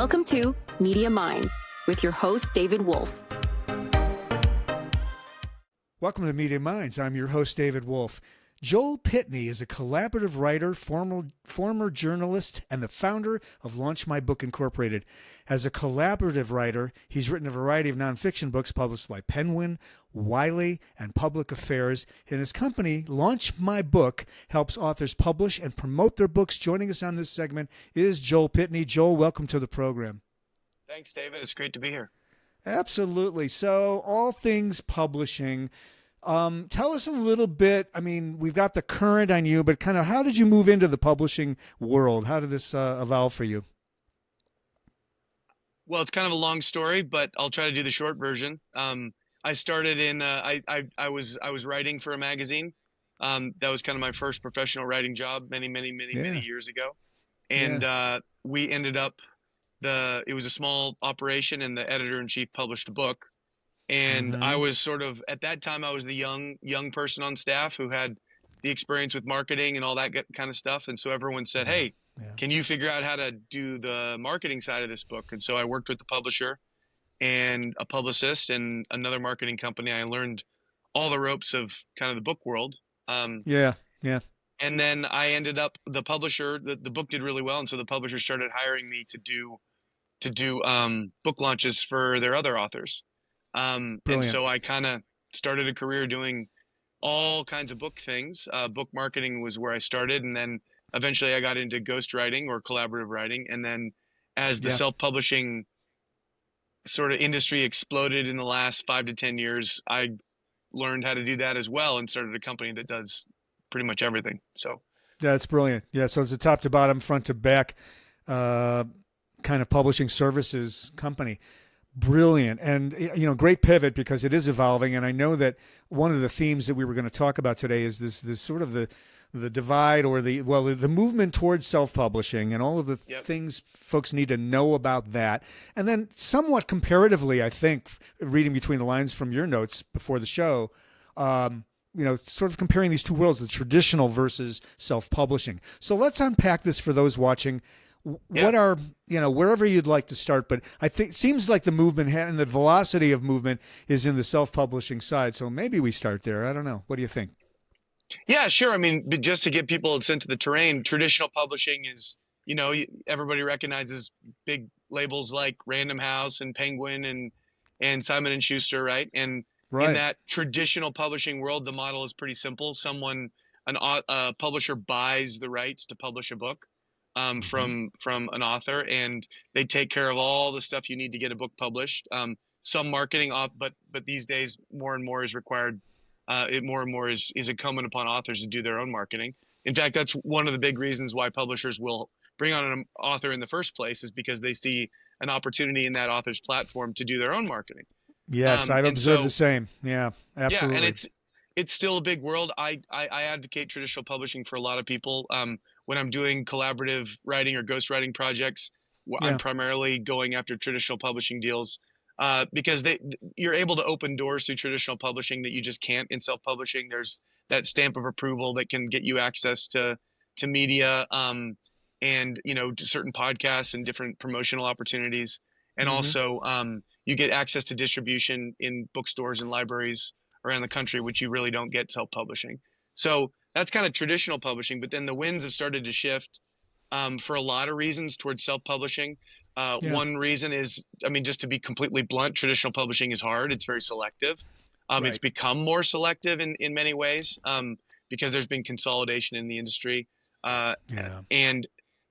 Welcome to Media Minds with your host, David Wolf. Welcome to Media Minds. I'm your host, David Wolf. Joel Pitney is a collaborative writer, former journalist, and the founder of Launch My Book Incorporated. As a collaborative writer, he's written a variety of nonfiction books published by Penguin, Wiley, and Public Affairs. And his company, Launch My Book, helps authors publish and promote their books. Joining us on this segment is Joel Pitney. Joel, welcome to the program. Thanks, David. It's great to be here. Absolutely. So, all things publishing. Tell us a little bit. I mean, we've got the current on you, but kind of how did you move into the publishing world? How did this evolve for you? Well, it's kind of a long story, but I'll try to do the short version. I started in I was writing for a magazine. That was kind of my first professional writing job many years ago, and we ended up it was a small operation, and the editor-in-chief published a book. And I was sort of, at that time, I was the young person on staff who had the experience with marketing and all that kind of stuff. And so everyone said, hey, can you figure out how to do the marketing side of this book? And so I worked with the publisher and a publicist and another marketing company. I learned all the ropes of kind of the book world. And then I ended up, the publisher, the book did really well. And so the publisher started hiring me to do book launches for their other authors. And so I kind of started a career doing all kinds of book things. Book marketing was where I started. And then eventually I got into ghostwriting or collaborative writing. And then as the self-publishing sort of industry exploded in the last 5 to 10 years, I learned how to do that as well and started a company that does pretty much everything. So that's brilliant. Yeah. So it's a top to bottom, front to back kind of publishing services company. Brilliant. And, you know, great pivot because it is evolving. And I know that one of the themes that we were going to talk about today is this sort of the divide or the movement towards self-publishing and all of the things folks need to know about that. And then somewhat comparatively, I think, reading between the lines from your notes before the show, sort of comparing these two worlds, the traditional versus self-publishing. So let's unpack this for those watching. What are, wherever you'd like to start, but I think it seems like the movement and the velocity of movement is in the self-publishing side. So maybe we start there. I don't know. What do you think? Yeah, sure. I mean, just to get people a sense of the terrain, traditional publishing is, everybody recognizes big labels like Random House and Penguin and Simon and Schuster, right? And in that traditional publishing world, the model is pretty simple. A publisher buys the rights to publish a book. From an author, and they take care of all the stuff you need to get a book published. Some marketing, but these days more and more is required. More and more is incumbent upon authors to do their own marketing. In fact, that's one of the big reasons why publishers will bring on an author in the first place, is because they see an opportunity in that author's platform to do their own marketing. Yes, I've observed the same. Yeah, absolutely. Yeah, and it's still a big world. I advocate traditional publishing for a lot of people. When I'm doing collaborative writing or ghostwriting projects, I'm primarily going after traditional publishing deals because you're able to open doors through traditional publishing that you just can't in self-publishing. There's that stamp of approval that can get you access to media and to certain podcasts and different promotional opportunities, and also you get access to distribution in bookstores and libraries around the country, which you really don't get self-publishing. So that's kind of traditional publishing, but then the winds have started to shift for a lot of reasons towards self-publishing. One reason is, just to be completely blunt, traditional publishing is hard. It's very selective. It's become more selective in many ways because there's been consolidation in the industry. And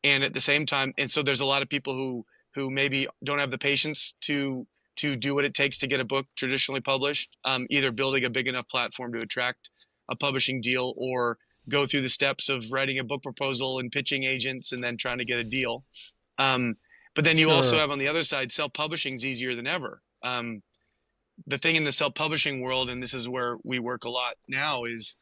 at the same time, and so there's a lot of people who maybe don't have the patience to do what it takes to get a book traditionally published, either building a big enough platform to attract a publishing deal or go through the steps of writing a book proposal and pitching agents and then trying to get a deal. But then you also have on the other side, self-publishing is easier than ever. The thing in the self-publishing world, and this is where we work a lot now, is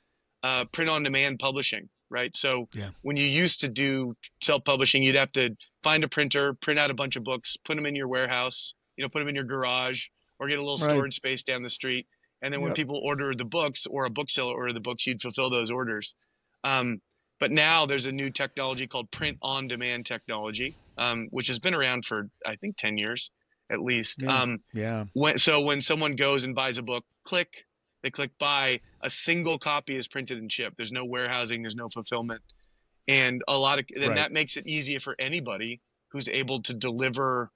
print-on-demand publishing, right? So when you used to do self-publishing, you'd have to find a printer, print out a bunch of books, put them in your warehouse, put them in your garage, or get a little storage space down the street. And then when people order the books or a bookseller order the books, you'd fulfill those orders. But now there's a new technology called print on demand technology, which has been around for, I think, 10 years at least. Yeah. Yeah. When someone goes and buys a book, they click buy, a single copy is printed and shipped. There's no warehousing, there's no fulfillment. And then Right. that makes it easier for anybody who's able to deliver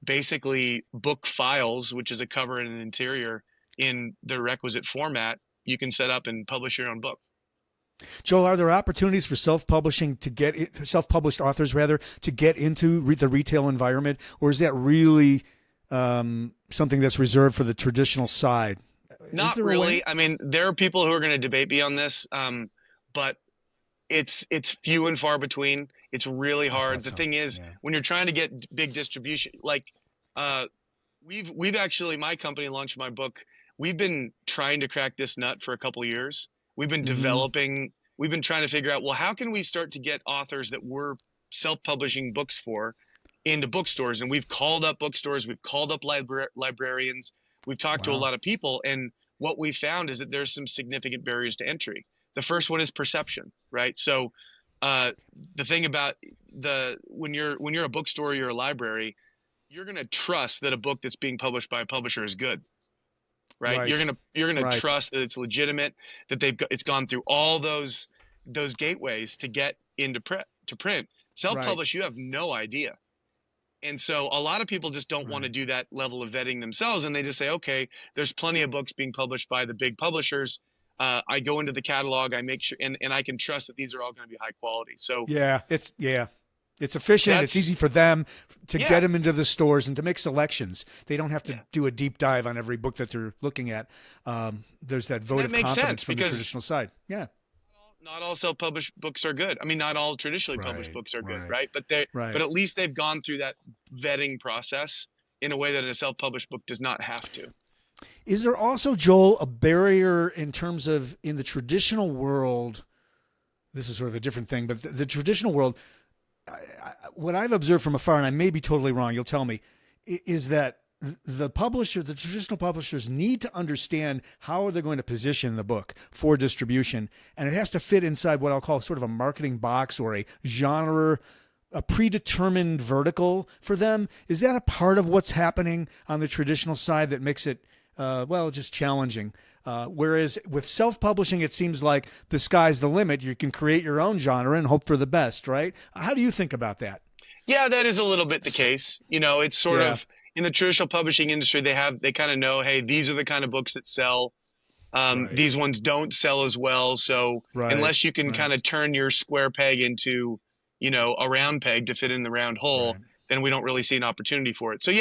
basically book files, which is a cover and an interior, in the requisite format. You can set up and publish your own book. Joel, are there opportunities for self-published authors rather, to get into the retail environment, or is that really something that's reserved for the traditional side? Not really. I mean, there are people who are going to debate me on this, but it's few and far between. It's really hard. The thing is, when you're trying to get big distribution, like we've actually, my company launched my book. We've been trying to crack this nut for a couple of years. We've been we've been trying to figure out, well, how can we start to get authors that we're self-publishing books for into bookstores? And we've called up bookstores, we've called up librarians, we've talked to a lot of people, and what we found is that there's some significant barriers to entry. The first one is perception, right? So the thing about when you're a bookstore, you're a library, you're going to trust that a book that's being published by a publisher is good. Right? You're gonna trust that it's legitimate, that it's gone through all those gateways to get into print. Self-publish, you have no idea. And so a lot of people just don't want to do that level of vetting themselves, and they just say, okay, there's plenty of books being published by the big publishers. I go into the catalog, I make sure, and I can trust that these are all going to be high quality. So it's efficient. It's easy for them to get them into the stores and to make selections. They don't have to do a deep dive on every book that they're looking at. There's that vote of confidence from the traditional side. Yeah. Not all self-published books are good. I mean, not all traditionally published books are good, right? But at least they've gone through that vetting process in a way that a self-published book does not have to. Is there also, Joel, a barrier in terms of, in the traditional world, this is sort of a different thing, but the traditional world, what I've observed from afar, and I may be totally wrong, you'll tell me, is that the traditional publishers need to understand how they're going to position the book for distribution. And it has to fit inside what I'll call sort of a marketing box or a genre, a predetermined vertical for them. Is that a part of what's happening on the traditional side that makes it, just challenging? Whereas with self-publishing, it seems like the sky's the limit. You can create your own genre and hope for the best, right? How do you think about that? Yeah, that is a little bit the case. It's sort of, in the traditional publishing industry, they kind of know, hey, these are the kind of books that sell. These ones don't sell as well. So unless you can kind of turn your square peg into, a round peg to fit in the round hole, then we don't really see an opportunity for it. So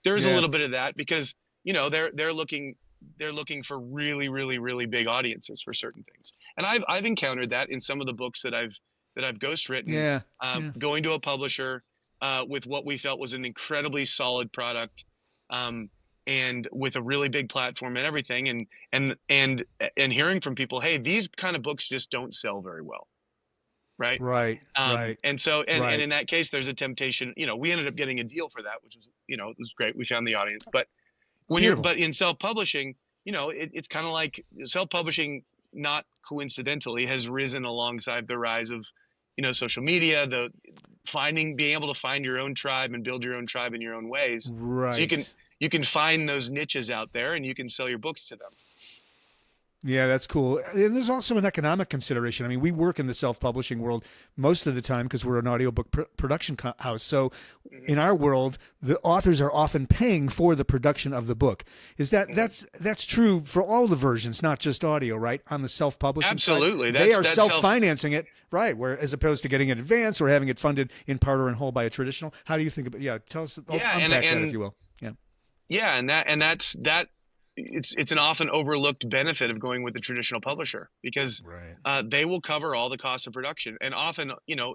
there's a little bit of that, because, they're looking for really, really, really big audiences for certain things. And I've encountered that in some of the books that I've ghostwritten. Going to a publisher with what we felt was an incredibly solid product, and with a really big platform and everything, and hearing from people, hey, these kind of books just don't sell very well. Right. And so, and in that case, there's a temptation, we ended up getting a deal for that, which was, it was great. We found the audience, but but in self-publishing, it's kind of like self-publishing, not coincidentally, has risen alongside the rise of, social media, being able to find your own tribe and build your own tribe in your own ways. Right. So you can find those niches out there and you can sell your books to them. Yeah, that's cool. And there's also an economic consideration. I mean, we work in the self-publishing world most of the time because we're an audiobook production house. So in our world, the authors are often paying for the production of the book. Is that's true for all the versions, not just audio, right? On the self-publishing Absolutely. side, they are self-financing it, right? Where, as opposed to getting it in advance or having it funded in part or in whole by a traditional. How do you think about? Yeah, tell us. Unpack that, if you will. Yeah. Yeah, and that's it's an often overlooked benefit of going with the traditional publisher, because they will cover all the costs of production, and often,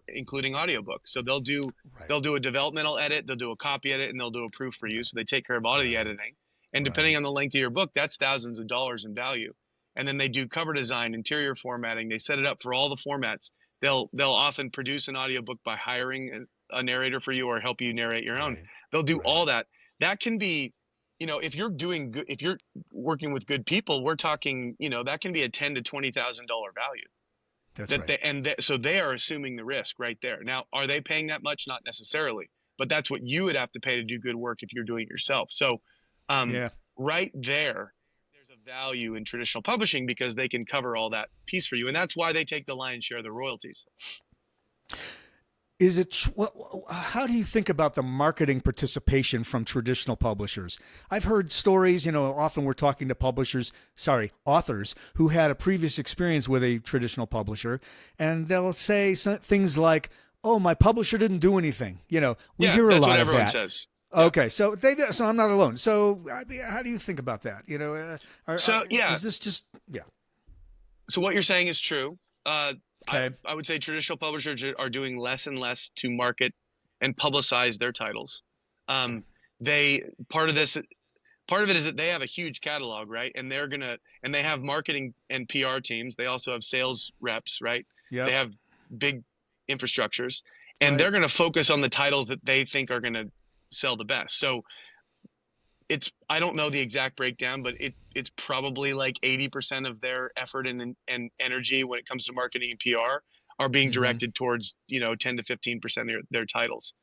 including audiobooks. So they'll do a developmental edit, they'll do a copy edit, and they'll do a proof for you. So they take care of all of the editing. And depending on the length of your book, that's thousands of dollars in value. And then they do cover design, interior formatting. They set it up for all the formats. They'll often produce an audiobook by hiring a narrator for you or help you narrate your own. They'll do all that. That can be, if you're doing good, if you're working with good people, we're talking, that can be a $10,000 to $20,000 value. That's right. So they are assuming the risk right there. Now, are they paying that much? Not necessarily, but that's what you would have to pay to do good work if you're doing it yourself. So, Yeah. right there, there's a value in traditional publishing because they can cover all that piece for you, and that's why they take the lion's share of the royalties. Is it? How do you think about the marketing participation from traditional publishers? I've heard stories. Often we're talking to authors who had a previous experience with a traditional publisher, and they'll say things like, "Oh, my publisher didn't do anything." We hear a lot of that. That's what everyone says. Okay, so I'm not alone. So how do you think about that? Is this just So what you're saying is true. Okay. I would say traditional publishers are doing less and less to market and publicize their titles. Part of it is that they have a huge catalog, right? And they have marketing and PR teams. They also have sales reps, right? Yeah. They have big infrastructures, and Right. they're going to focus on the titles that they think are going to sell the best. So I don't know the exact breakdown, but it's probably like 80% of their effort and energy when it comes to marketing and PR are being directed towards 10 to 15% of their titles,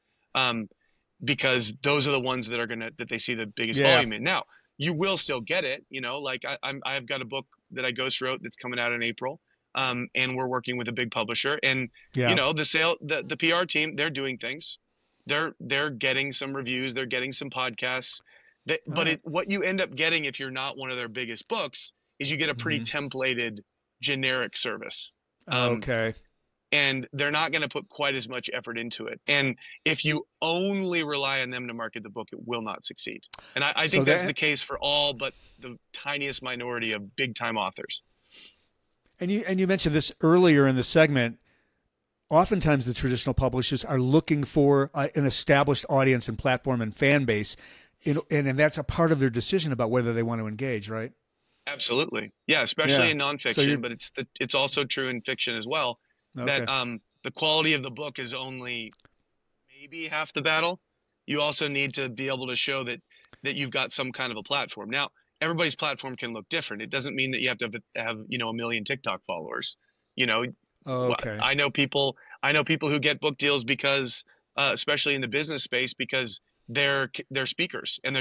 because those are the ones that they see the biggest volume in. Now, you will still get it, like I've got a book that I ghost wrote that's coming out in April, and we're working with a big publisher, and the PR team, they're doing things, they're getting some reviews, they're getting some podcasts. What you end up getting if you're not one of their biggest books is you get a pretty templated generic service. Okay. And they're not going to put quite as much effort into it. And if you only rely on them to market the book, it will not succeed. And I think that's the case for all but the tiniest minority of big time authors. And you mentioned this earlier in the segment. Oftentimes the traditional publishers are looking for an established audience and platform and fan base. And that's a part of their decision about whether they want to engage, right? Absolutely. Yeah, especially in nonfiction, but it's also true in fiction as well. Okay. That the quality of the book is only maybe half the battle. You also need to be able to show that you've got some kind of a platform. Now, everybody's platform can look different. It doesn't mean that you have to have a million TikTok followers. Okay. I know people who get book deals because, especially in the business space, because they're speakers and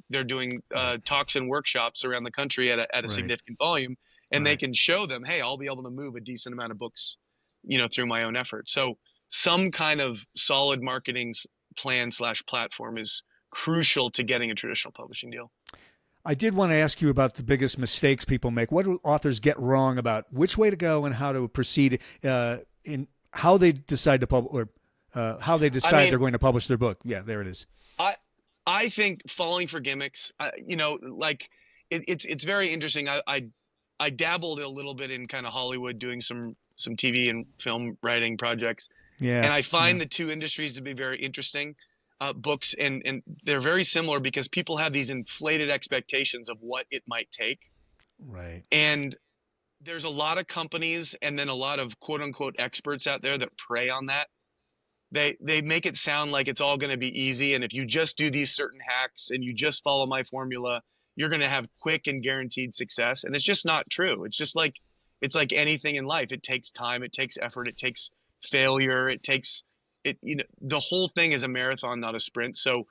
they're doing talks and workshops around the country at a significant volume, and they can show them, hey, I'll be able to move a decent amount of books, through my own effort. So some kind of solid marketing plan / platform is crucial to getting a traditional publishing deal. I did want to ask you about the biggest mistakes people make. What do authors get wrong about which way to go and how to proceed in how they decide to publish, or how they decide they're going to publish their book? Yeah, there it is. I think falling for gimmicks, it's very interesting. I dabbled a little bit in kind of Hollywood, doing some TV and film writing projects. Yeah. And I find the two industries to be very interesting. Books and they're very similar because people have these inflated expectations of what it might take. Right. And there's a lot of companies and then a lot of quote unquote experts out there that prey on that. They make it sound like it's all going to be easy, and if you just do these certain hacks and you just follow my formula, you're going to have quick and guaranteed success. And it's just not true. It's like anything in life. It takes time, it takes effort, it takes failure, the whole thing is a marathon, not a sprint. So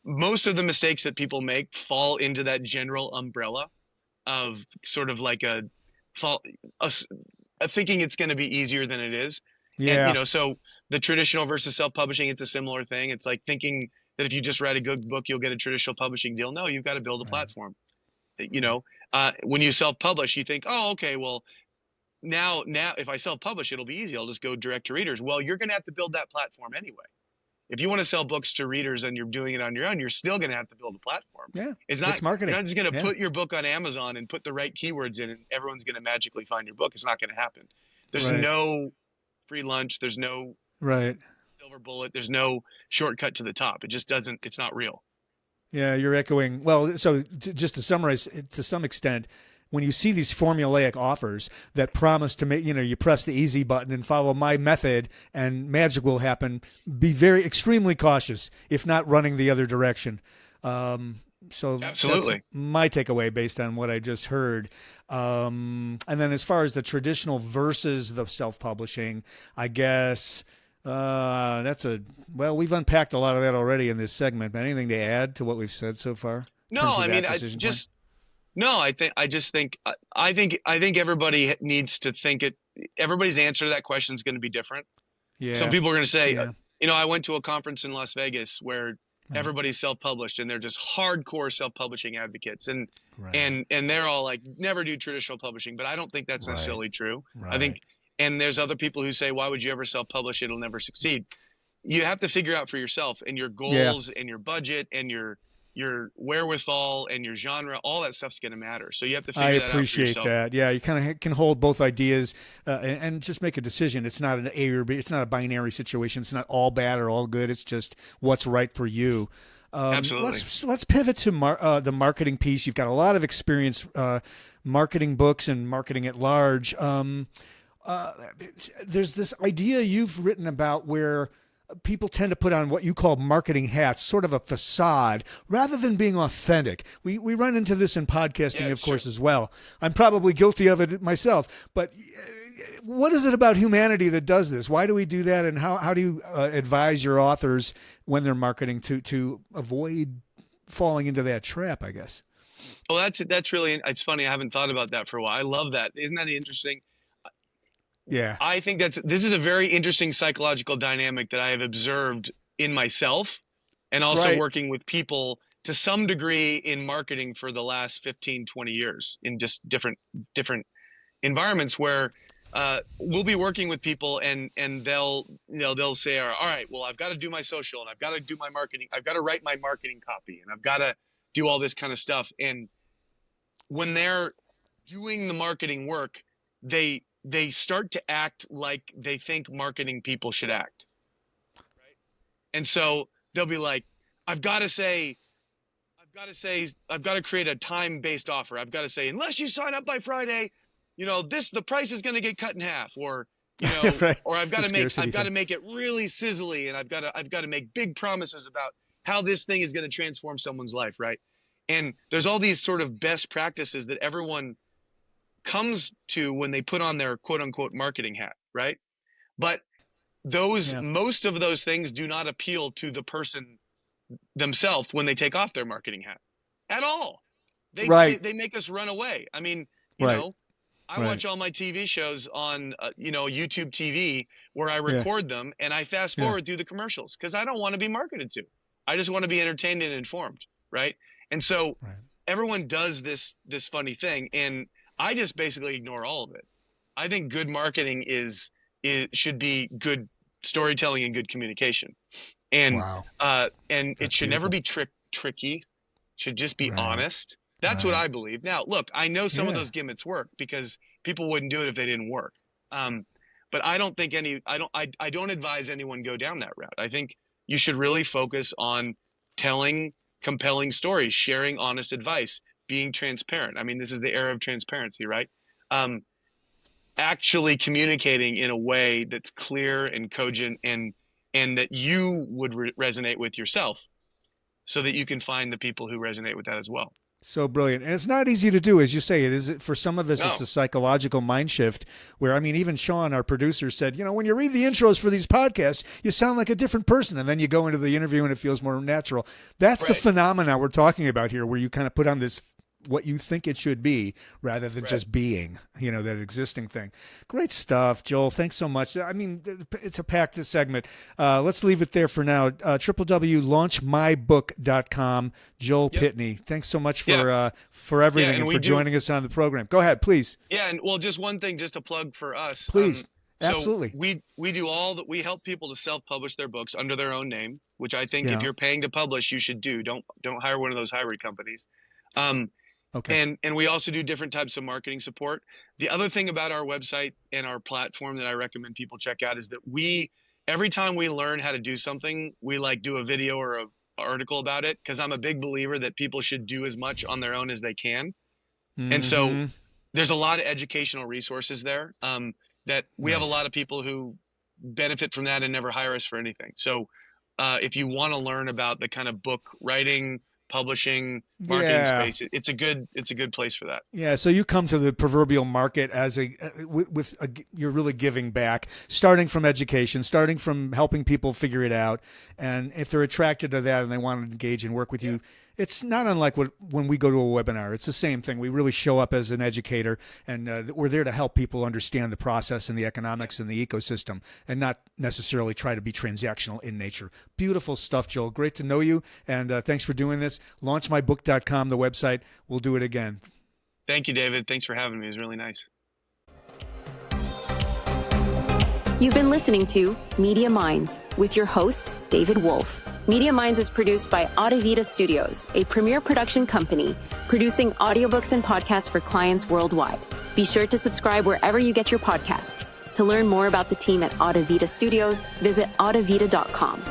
most of the mistakes that people make fall into that general umbrella of sort of like a thinking it's going to be easier than it is. Yeah. And, so the traditional versus self-publishing, it's a similar thing. It's like thinking that if you just write a good book, you'll get a traditional publishing deal. No, you've got to build a platform. When you self-publish, you think, oh, okay, well, now if I self-publish, it'll be easy. I'll just go direct to readers. Well, you're going to have to build that platform anyway. If you want to sell books to readers and you're doing it on your own, you're still going to have to build a platform. Yeah, it's marketing. You're not just going to put your book on Amazon and put the right keywords in and everyone's going to magically find your book. It's not going to happen. There's no free lunch. There's no silver bullet. There's no shortcut to the top. It just doesn't. It's not real. Yeah, you're echoing. Well, so just to summarize, to some extent, when you see these formulaic offers that promise to make, you press the easy button and follow my method and magic will happen, be extremely cautious, if not running the other direction. So Absolutely. that's my takeaway based on what I just heard. And then as far as the traditional versus the self-publishing, I guess well, we've unpacked a lot of that already in this segment. But anything to add to what we've said so far in No, terms of I that mean, decision point? I think everybody needs to think it. Everybody's answer to that question is going to be different. Some Yeah. people are going to say, Yeah. I went to a conference in Las Vegas where Right. everybody's self-published and they're just hardcore self-publishing advocates, and Right. they're all like, never do traditional publishing. But I don't think that's Right. necessarily true. I Right. think, and there's other people who say, why would you ever self-publish? It'll never succeed. You have to figure out for yourself and your Yeah. goals and your budget and your wherewithal and your genre. All that stuff's going to matter. So you have to I figure that out for appreciate yourself. that. Yeah, you kind of can hold both ideas and just make a decision. It's not an A or B. It's not a binary situation. It's not all bad or all good. It's just what's right for you. Absolutely. Let's pivot to the marketing piece. You've got a lot of experience marketing books and marketing at large. There's this idea you've written about where people tend to put on what you call marketing hats, sort of a facade, rather than being authentic. We run into this in podcasting, of course, as well. I'm probably guilty of it myself. But what is it about humanity that does this? Why do we do that? And how do you advise your authors when they're marketing to avoid falling into that trap, I guess? Well, that's really, it's funny. I haven't thought about that for a while. I love that. Isn't that interesting? Yeah. I think this is a very interesting psychological dynamic that I have observed in myself and also working with people to some degree in marketing for the last 15, 20 years in just different environments where we'll be working with people and they'll say, all right, well, I've got to do my social and I've got to do my marketing. I've got to write my marketing copy and I've got to do all this kind of stuff. And when they're doing the marketing work, they start to act like they think marketing people should act. Right? And so they'll be like, I've got to create a time-based offer. I've got to say, unless you sign up by Friday, the price is going to get cut in half, or, Right. or I've got The to make it really sizzly. And I've got to make big promises about how this thing is going to transform someone's life. Right. And there's all these sort of best practices that everyone comes to when they put on their quote unquote marketing hat, right? But most of those things do not appeal to the person themselves when they take off their marketing hat at all. They make us run away. I mean, I watch all my TV shows on YouTube TV where I record them and I fast forward through the commercials because I don't want to be marketed to. I just want to be entertained and informed, right? And so everyone does this funny thing, and I just basically ignore all of it. I think good marketing should be good storytelling and good communication. And it should never be tricky. It should just be honest. That's what I believe. Now, look, I know some of those gimmicks work because people wouldn't do it if they didn't work. But I don't think I don't advise anyone go down that route. I think you should really focus on telling compelling stories, sharing honest advice, being transparent. I mean, this is the era of transparency, right? Actually communicating in a way that's clear and cogent and that you would resonate with yourself so that you can find the people who resonate with that as well. So brilliant. And it's not easy to do, as you say. It is for some of us, It's a psychological mind shift where, I mean, even Sean, our producer, said, when you read the intros for these podcasts, you sound like a different person. And then you go into the interview and it feels more natural. That's the phenomena we're talking about here, where you kind of put on this what you think it should be rather than just being, that existing thing. Great stuff, Joel. Thanks so much. I mean, it's a packed segment. Let's leave it there for now. www.launchmybook.com. Joel Pitney. Thanks so much for everything and for joining us on the program. Go ahead, please. Yeah. And just one thing, just to plug for us. Please. Absolutely. So we do all that. We help people to self-publish their books under their own name, which I think if you're paying to publish, you should do. Don't hire one of those hiring companies. Okay. And we also do different types of marketing support. The other thing about our website and our platform that I recommend people check out is that every time we learn how to do something, we do a video or an article about it, because I'm a big believer that people should do as much on their own as they can. Mm-hmm. And so there's a lot of educational resources there that we have a lot of people who benefit from that and never hire us for anything. So if you want to learn about the kind of book writing, publishing, marketing space. It's a good place for that. Yeah. So you come to the proverbial market as you're really giving back, starting from education, starting from helping people figure it out. And if they're attracted to that and they want to engage and work with you, it's not unlike when we go to a webinar. It's the same thing. We really show up as an educator, and we're there to help people understand the process and the economics and the ecosystem, and not necessarily try to be transactional in nature. Beautiful stuff, Joel. Great to know you, and thanks for doing this. LaunchMyBook.com, the website. We'll do it again. Thank you, David. Thanks for having me. It was really nice. You've been listening to Media Minds with your host, David Wolf. Media Minds is produced by Audivita Studios, a premier production company producing audiobooks and podcasts for clients worldwide. Be sure to subscribe wherever you get your podcasts. To learn more about the team at Audivita Studios, visit audivita.com.